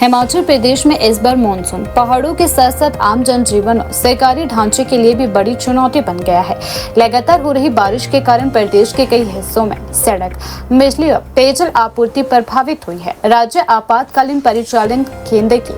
हिमाचल प्रदेश में इस बार मानसून पहाड़ों के साथ साथ आम जनजीवन और सरकारी ढांचे के लिए भी बड़ी चुनौती बन गया है। लगातार हो रही बारिश के कारण प्रदेश के कई हिस्सों में सड़क, बिजली और पेयजल आपूर्ति प्रभावित हुई है। राज्य आपातकालीन परिचालन केंद्र की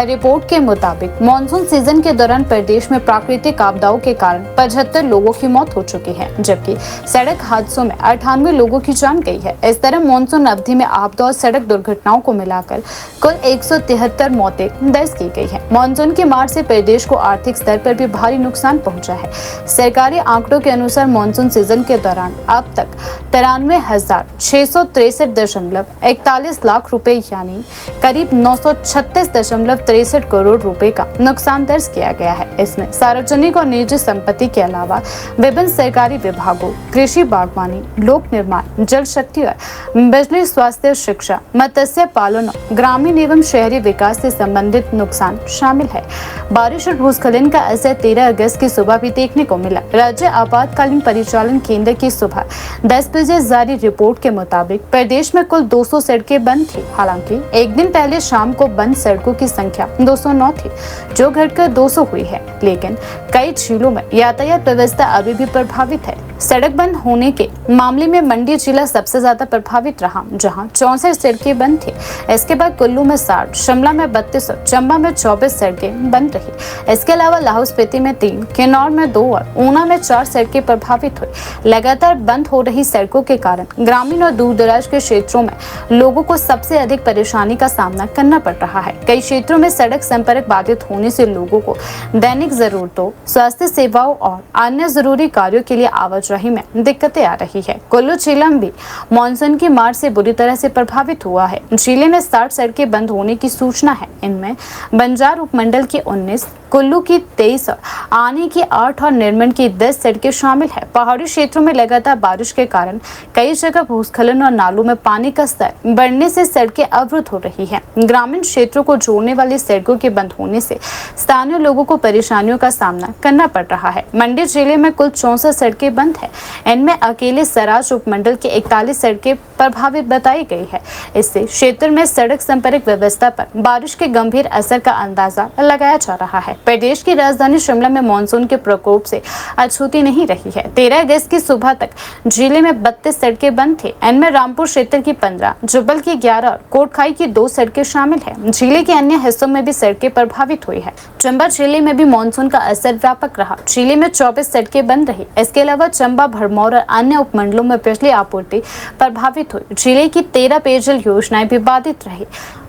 रिपोर्ट के मुताबिक मानसून सीजन के दौरान प्रदेश में प्राकृतिक आपदाओं के कारण 75 लोगों की मौत हो चुकी है, जबकि सड़क हादसों में 98 लोगों की जान गई है। इस तरह मानसून अवधि में आपदा और सड़क दुर्घटनाओं को मिलाकर कुल 173 मौतें दर्ज की गई है। मानसून की मार से प्रदेश को आर्थिक स्तर पर भी भारी नुकसान पहुंचा है। सरकारी आंकड़ों के अनुसार मानसून सीजन के दौरान अब तक 93,663.41 लाख रुपए यानी करीब 936.63 करोड़ रुपए का नुकसान दर्ज किया गया है। इसमें सार्वजनिक और निजी संपत्ति के अलावा विभिन्न सरकारी विभागों, कृषि, बागवानी, लोक निर्माण, जल शक्ति और बिजली, स्वास्थ्य, शिक्षा, मत्स्य पालन, ग्रामीण एवं शहरी विकास से संबंधित नुकसान शामिल है। बारिश और भूस्खलन का असर 13 अगस्त की सुबह भी देखने को मिला। राज्य आपातकालीन परिचालन केंद्र की सुबह 10 बजे जारी रिपोर्ट के मुताबिक प्रदेश में कुल 200 सड़कें बंद थी। हालांकि एक दिन पहले शाम को बंद सड़कों की संख्या 209 थी, जो घटकर 200 हुई है। लेकिन कई झीलों में यातायात व्यवस्था अभी भी प्रभावित है। सड़क बंद होने के मामले में मंडी जिला सबसे ज्यादा प्रभावित रहा, जहां 64 सड़कें बंद थी। इसके बाद कुल्लू में 60, शिमला में 32 और चंबा में 24 सड़कें बंद रही। इसके अलावा लाहौल स्पीति में 3, किन्नौर में 2 और ऊना में 4 सड़कें प्रभावित हुई। लगातार बंद हो रही सड़कों के कारण ग्रामीण और दूर दराज के क्षेत्रों में लोगों को सबसे अधिक परेशानी का सामना करना पड़ रहा है। कई क्षेत्रों में सड़क संपर्क बाधित होने से लोगों को दैनिक जरूरतों, स्वास्थ्य सेवाओं और अन्य जरूरी कार्यों के लिए आवाजाही में दिक्कतें आ रही है। कुल्लू जिला भी मानसून की मार से बुरी तरह से प्रभावित हुआ है। जिले में 60 सड़कें बंद होने की सूचना है। इनमें बंजार उपमंडल की 19, कुल्लू की 23, आनी की 8 और निर्मन की 10 सड़कें शामिल है। पहाड़ी क्षेत्रों में लगातार बारिश के कारण कई जगह भूस्खलन और नालों में पानी का स्तर बढ़ने से सड़कें अवरुद्ध हो रही हैं। ग्रामीण क्षेत्रों को जोड़ने वाली सड़कों के बंद होने से स्थानीय लोगों को परेशानियों का सामना करना पड़ रहा है। मंडी जिले में कुल 64 सड़कें बंद है। इनमें अकेले सराज उपमंडल की 41 सड़कें प्रभावित बताई गई है। इससे क्षेत्र में सड़क संपर्क व्यवस्था पर बारिश के गंभीर असर का अंदाजा लगाया जा रहा है। प्रदेश की राजधानी शिमला में मानसून के प्रकोप से अछूती नहीं रही है। 13 अगस्त की सुबह तक जिले में 32 सड़कें बंद थी। इनमें रामपुर क्षेत्र की 15, जुब्बल की 11 और कोटखाई की 2 सड़कें शामिल है। जिले के अन्य हिस्सों में भी सड़कें प्रभावित हुई है। चंबा जिले में भी मानसून का असर व्यापक रहा। जिले में 24 सड़कें बंद रही। इसके अलावा चंबा, भरमौर और अन्य उपमंडलों में बिजली आपूर्ति प्रभावित हुई। जिले की 13 पेयजल योजनाएं भी बाधित रही।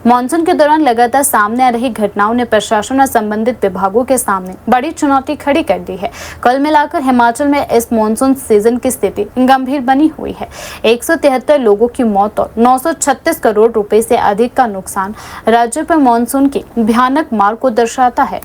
मानसून के दौरान लगातार सामने आ रही घटनाओं ने प्रशासन और संबंधित विभागों के सामने बड़ी चुनौती खड़ी कर दी है। कुल मिलाकर हिमाचल में इस मानसून सीजन की स्थिति गंभीर बनी हुई है। 173 लोगों की मौत और 936 करोड़ रुपए से अधिक का नुकसान राज्य पर मानसून की भयानक मार को दर्शाता है।